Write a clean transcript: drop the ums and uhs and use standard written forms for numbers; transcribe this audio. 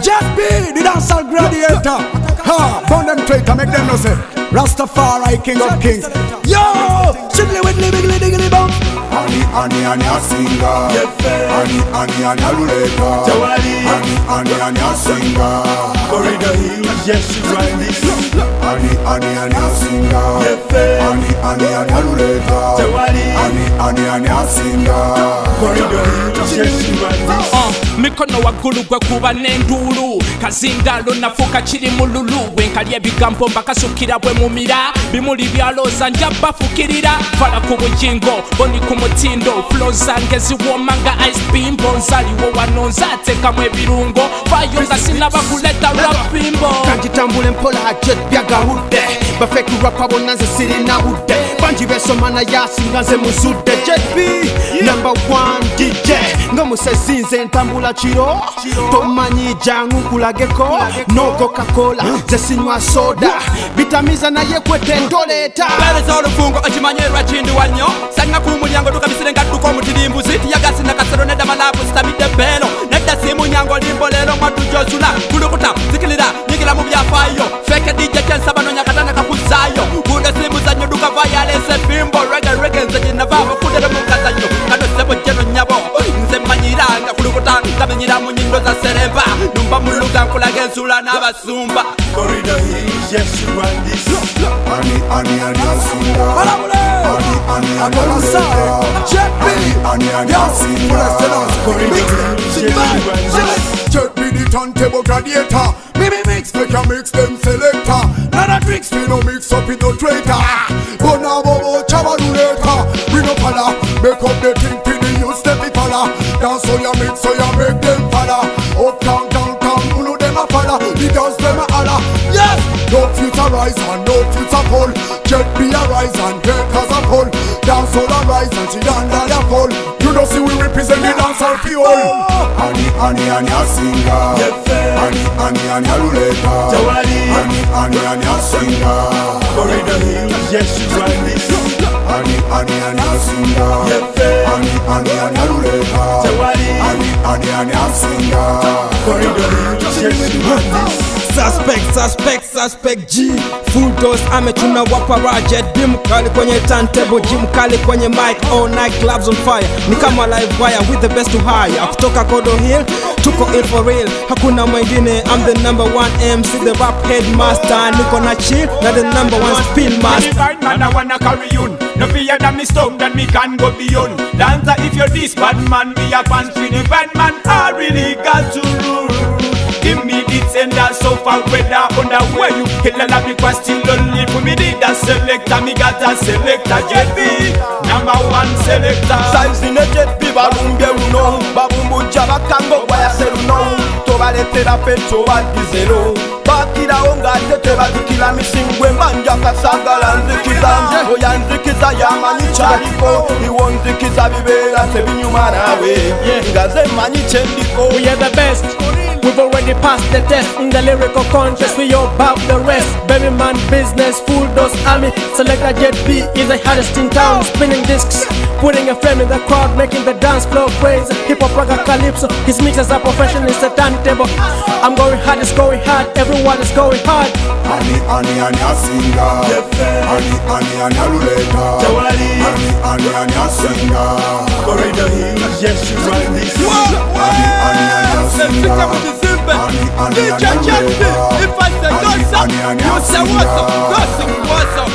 Jet B, the dancehall gladiator. Ha, burn them traitor, make them know say Rastafari, king of kings. Yo, shiddly widdly wiggly diggly bum. Ani a singer. Ani a roulette. Ani a singer. Corridor Hills, yes, she's right this. Ani a singer. Ani a roulette. Ani a singer. Corridor Hills, yes, she's right this. Mikono waggulu gwe kuba n'endulu kazindalo nafuuka kiri mululu wenkalya ebigambo mbakasukira bwe mumira bimuli byalooza nja bafukirira fala ku bujingo boni ku mutindo flo zange ziwoomanga ice bimbo nzaliwo wano nzaateekamu ebirungo fayo nga sinaba kuleta lwapimbo kanjitambule mpola jet byagawudde bafeki rapa bonna nze sirina budde bangi besoma naye asinga nze muzudde jet B number 1 DJ nga musesinze ntambula kiro tomanyi jangu kulageko no Coca-Cola ze sinywa soda bitamiza naye kwete ndoleeta bereza olufungo okimanyerwa kindiwa nnyo sanga ku mulyango tukabisire nga dduka omutirimbuzi tiyagasi na kasero nedda malaabu sitamidde bbeero nedda simu nyango limbo leero mwatujosula kulukuta zikilira nyigira mu byafaayo feke DJ kyensaba nonya katana kakuzaayo gundo simuzannyo duka vayalese bimbo rege nze ginavaavo kudere mu kazannyo kadosebo jeno nyabo nze manyiranga kulukuta kamenyira mu nyindo za seremba numba muluga nkulaga ensula n'abasumba Corridor Hills, yes, she's right this. Ani a singer. Ani a roulette. Jet B, Ani a singer. Jet B the turntable gladiator. Me mix, make a mix them selector. Not a tricks, we no mix up with no traitor. But now bobo chabaluleta. We no pala, make up the thing for the youth step it pala. Dance so ya mix, so ya make them pala. Uptown, downtown, ulu them a pala. The dance them a holla. Yes, no future rise and no future fall. Jet B a rise and haters a fall. Dance all a rise and she under the fall. You don't see we represent the dance all for all. Ani a singer. Ani a roulette. Ani a singer. Corridor Hills, yes, she's right this. Ani a singer. Ani a roulette. Ani a singer. Corridor Hills, yes, she's right this. Suspect G full dose ametuna wapara jet B mkali kwenye turntable G mkali kwenye mic all night clubs on fire ni kama live wire with the best to hire kutoka Corridor Hill tuko in for real hakuna mwingine I'm the number 1 MC the rap headmaster niko na chill na the number 1 spin master bad man I wanna carry on no fear that me stop that me can go beyond dancer if you're this bad man me a fan for the bad man I really got to rule. Give me the tender so far weather on the way you kill a lot because still only for me did that selector me got a selector Jet B number 1 selector size in a Jet B balunge uno babumbu jaba kango waya seruno tobaletera pecho badizero bakira onga tete badikira misingwe manja kasagala nzikiza oya nzikiza yamanyi chaliko iwo nzikiza bibera sebinyuma nawe ngaze manyi chendiko we are the best. We've already passed the test in the lyrical contest. We all bow the rest. Baby man business, full dose army. Selector Jet B is the hottest in town. Spinning discs, putting a flame in the crowd, making the dance floor crazy. Hip hop, rock, calypso. His mixes are professional. It's a turntable. I'm going hard, it's going hard. Everyone is going hard. Ani a singer. Ani a roulette. Ani a singer. Corridor Hills, yes, she's right this. Ani a singer. DJ Jet B, if I say go, you say what's up,